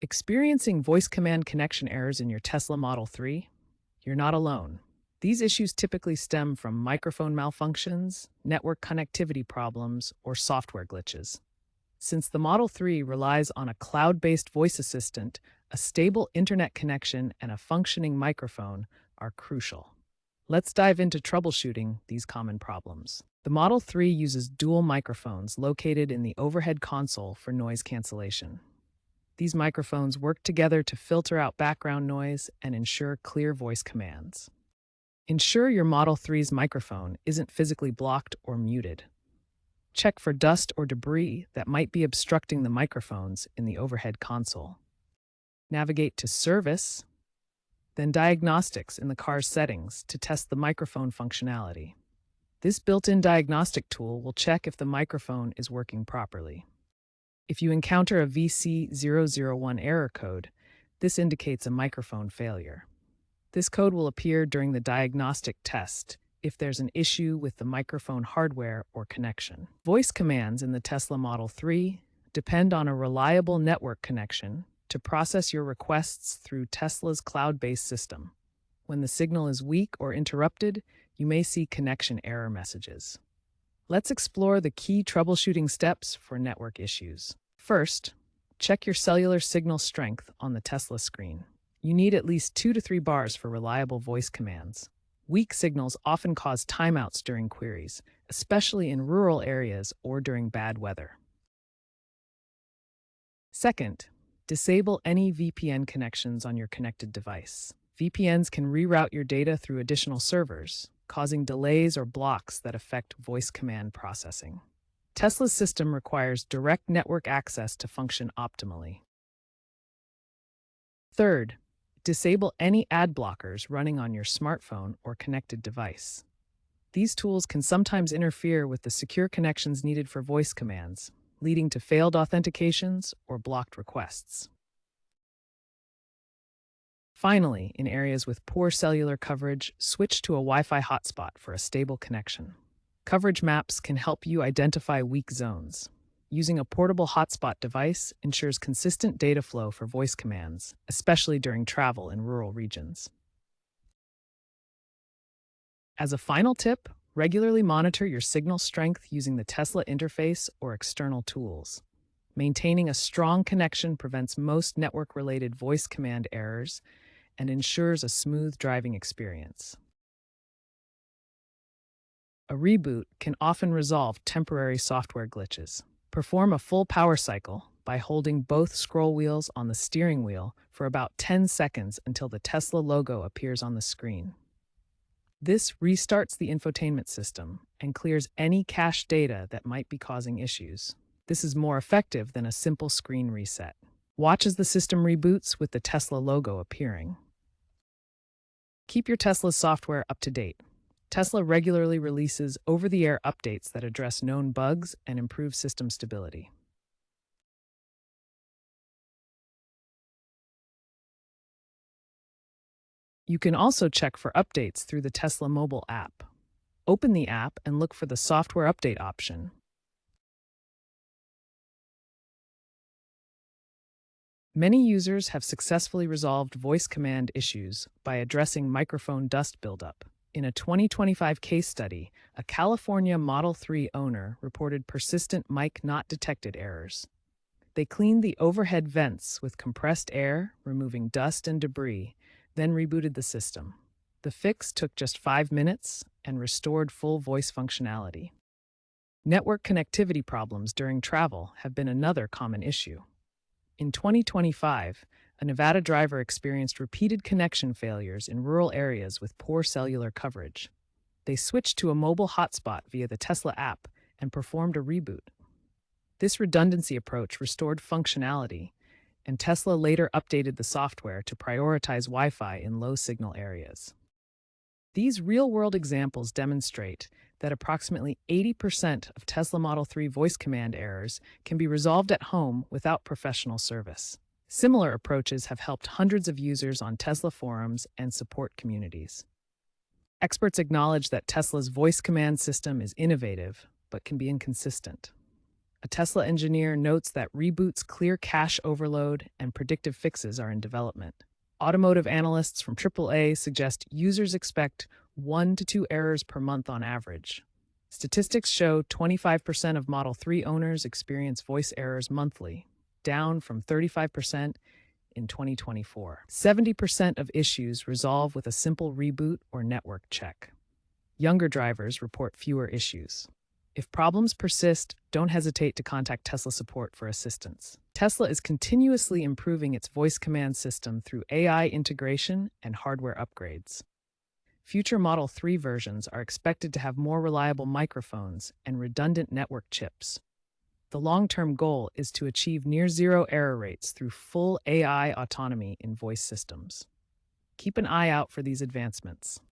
Experiencing voice command connection errors in your Tesla Model 3? You're not alone. These issues typically stem from microphone malfunctions, network connectivity problems, or software glitches. Since the Model 3 relies on a cloud-based voice assistant, a stable internet connection and a functioning microphone are crucial. Let's dive into troubleshooting these common problems. The Model 3 uses dual microphones located in the overhead console for noise cancellation. These microphones work together to filter out background noise and ensure clear voice commands. Ensure your Model 3's microphone isn't physically blocked or muted. Check for dust or debris that might be obstructing the microphones in the overhead console. Navigate to Service, then Diagnostics in the car's settings to test the microphone functionality. This built-in diagnostic tool will check if the microphone is working properly. If you encounter a VC001 error code, this indicates a microphone failure. This code will appear during the diagnostic test if there's an issue with the microphone hardware or connection. Voice commands in the Tesla Model 3 depend on a reliable network connection to process your requests through Tesla's cloud-based system. When the signal is weak or interrupted, you may see connection error messages. Let's explore the key troubleshooting steps for network issues. First, check your cellular signal strength on the Tesla screen. You need at least 2 to 3 bars for reliable voice commands. Weak signals often cause timeouts during queries, especially in rural areas or during bad weather. Second, disable any VPN connections on your connected device. VPNs can reroute your data through additional servers, causing delays or blocks that affect voice command processing. Tesla's system requires direct network access to function optimally. Third, disable any ad blockers running on your smartphone or connected device. These tools can sometimes interfere with the secure connections needed for voice commands, leading to failed authentications or blocked requests. Finally, in areas with poor cellular coverage, switch to a Wi-Fi hotspot for a stable connection. Coverage maps can help you identify weak zones. Using a portable hotspot device ensures consistent data flow for voice commands, especially during travel in rural regions. As a final tip, regularly monitor your signal strength using the Tesla interface or external tools. Maintaining a strong connection prevents most network-related voice command errors and ensures a smooth driving experience. A reboot can often resolve temporary software glitches. Perform a full power cycle by holding both scroll wheels on the steering wheel for about 10 seconds until the Tesla logo appears on the screen. This restarts the infotainment system and clears any cached data that might be causing issues. This is more effective than a simple screen reset. Watch as the system reboots with the Tesla logo appearing. Keep your Tesla's software up to date. Tesla regularly releases over-the-air updates that address known bugs and improve system stability. You can also check for updates through the Tesla mobile app. Open the app and look for the software update option. Many users have successfully resolved voice command issues by addressing microphone dust buildup. In a 2025 case study, a California Model 3 owner reported persistent mic not detected errors. They cleaned the overhead vents with compressed air, removing dust and debris, then rebooted the system. The fix took just 5 minutes and restored full voice functionality. Network connectivity problems during travel have been another common issue. In 2025, a Nevada driver experienced repeated connection failures in rural areas with poor cellular coverage. They switched to a mobile hotspot via the Tesla app and performed a reboot. This redundancy approach restored functionality, and Tesla later updated the software to prioritize Wi-Fi in low-signal areas. These real-world examples demonstrate that approximately 80% of Tesla Model 3 voice command errors can be resolved at home without professional service. Similar approaches have helped hundreds of users on Tesla forums and support communities. Experts acknowledge that Tesla's voice command system is innovative, but can be inconsistent. A Tesla engineer notes that reboots clear cache overload and predictive fixes are in development. Automotive analysts from AAA suggest users expect 1 to 2 errors per month on average. Statistics show 25% of Model 3 owners experience voice errors monthly, down from 35% in 2024. 70% of issues resolve with a simple reboot or network check. Younger drivers report fewer issues. If problems persist, don't hesitate to contact Tesla support for assistance. Tesla is continuously improving its voice command system through AI integration and hardware upgrades. Future Model 3 versions are expected to have more reliable microphones and redundant network chips. The long-term goal is to achieve near-zero error rates through full AI autonomy in voice systems. Keep an eye out for these advancements.